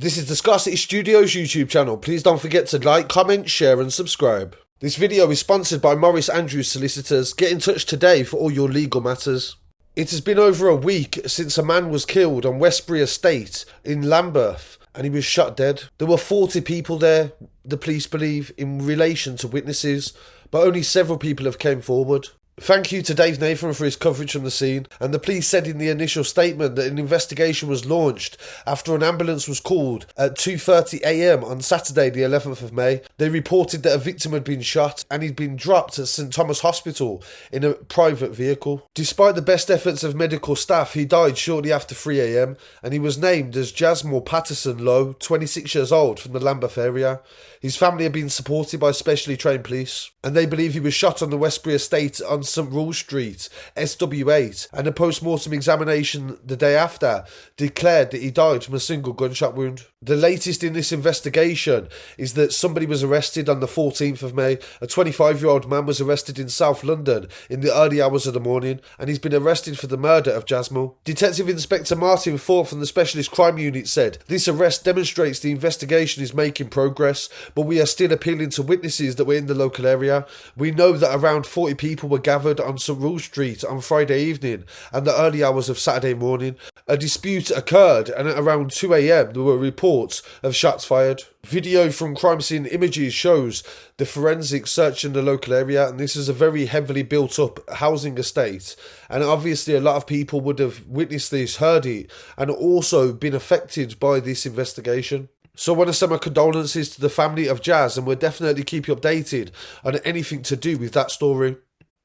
This is the Scarcity Studios YouTube channel. Please don't forget to like, comment, share and subscribe. This video is sponsored by Maurice Andrews Solicitors. Get in touch today for all your legal matters. It has been over a week since a man was killed on Westbury Estate in Lambeth and he was shot dead. There were 40 people there, the police believe, in relation to witnesses, but only several people have come forward. Thank you to Dave Nathan for his coverage from the scene, and the police said in the initial statement that an investigation was launched after an ambulance was called at 2:30 AM on Saturday the 11th of May. They reported that a victim had been shot and he'd been dropped at St Thomas Hospital in a private vehicle. Despite the best efforts of medical staff, he died shortly after 3 AM and he was named as Jazmel Patterson-Low, 26 years old, from the Lambeth area. His family had been supported by specially trained police, and they believe he was shot on the Westbury Estate on St Rule Street SW8, and a post-mortem examination the day after declared that he died from a single gunshot wound. The latest in this investigation is that somebody was arrested on the 14th of May. A 25-year-old man was arrested in South London in the early hours of the morning, and he's been arrested for the murder of Jazmel. Detective Inspector Martin Thorpe from the Specialist Crime Unit said, "This arrest demonstrates the investigation is making progress, but we are still appealing to witnesses that were in the local area. We know that around 40 people were gathered on St Rule Street on Friday evening and the early hours of Saturday morning. A dispute occurred and at around 2 AM there were reports of shots fired." Video from crime scene images shows the forensics searching the local area, and this is a very heavily built up housing estate, and obviously a lot of people would have witnessed this, heard it, and also been affected by this investigation. So I want to send my condolences to the family of Jazz, and we'll definitely keep you updated on anything to do with that story.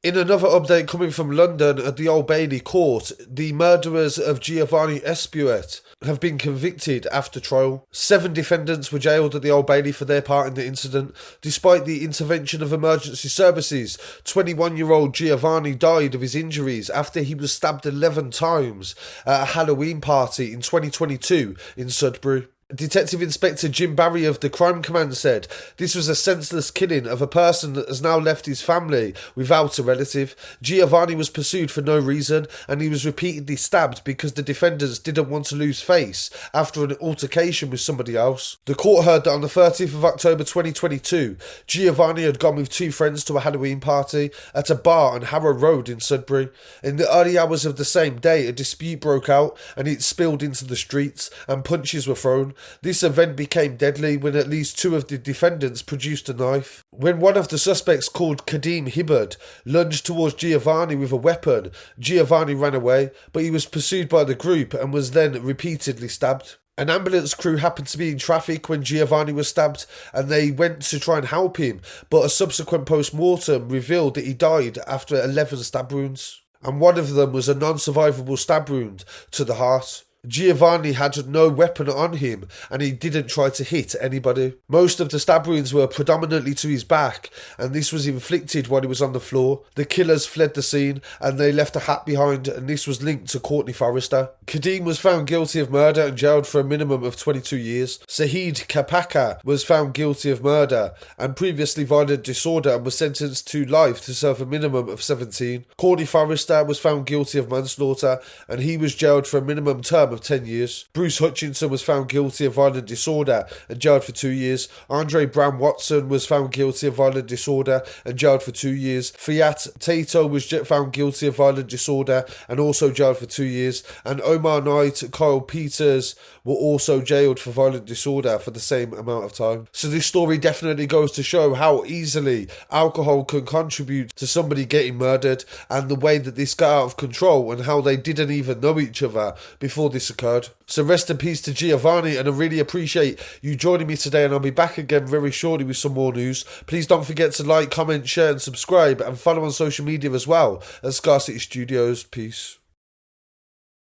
In another update coming from London at the Old Bailey Court, the murderers of Giovanni Espuet have been convicted after trial. 7 defendants were jailed at the Old Bailey for their part in the incident. Despite the intervention of emergency services, 21-year-old Giovanni died of his injuries after he was stabbed 11 times at a Halloween party in 2022 in Sudbury. Detective Inspector Jim Barry of the Crime Command said, "This was a senseless killing of a person that has now left his family without a relative. Giovanni was pursued for no reason and he was repeatedly stabbed because the defendants didn't want to lose face after an altercation with somebody else." The court heard that on the 30th of October 2022, Giovanni had gone with 2 friends to a Halloween party at a bar on Harrow Road in Sudbury. In the early hours of the same day, a dispute broke out and it spilled into the streets and punches were thrown. This event became deadly when at least 2 of the defendants produced a knife. When one of the suspects, called Kadeem Hibbard, lunged towards Giovanni with a weapon, Giovanni ran away, but he was pursued by the group and was then repeatedly stabbed. An ambulance crew happened to be in traffic when Giovanni was stabbed and they went to try and help him, but a subsequent post-mortem revealed that he died after 11 stab wounds, and one of them was a non-survivable stab wound to the heart. Giovanni had no weapon on him and he didn't try to hit anybody. Most of the stab wounds were predominantly to his back and this was inflicted while he was on the floor. The killers fled the scene and they left a hat behind, and this was linked to Courtney Forrester. Kadeem was found guilty of murder and jailed for a minimum of 22 years. Sahid Kapaka was found guilty of murder and previously violent disorder and was sentenced to life to serve a minimum of 17. Courtney Forrester was found guilty of manslaughter and he was jailed for a minimum term of 10 years. Bruce Hutchinson was found guilty of violent disorder and jailed for 2 years. Andre Brown Watson was found guilty of violent disorder and jailed for 2 years. Fiat Tato was found guilty of violent disorder and also jailed for 2 years. And Omar Knight, Kyle Peters were also jailed for violent disorder for the same amount of time. So this story definitely goes to show how easily alcohol can contribute to somebody getting murdered, and the way that this got out of control and how they didn't even know each other before this occurred. So rest in peace to Giovanni, and I really appreciate you joining me today, and I'll be back again very shortly with some more news. Please don't forget to like, comment, share and subscribe, and follow on social media as well at Scarcity Studios. Peace.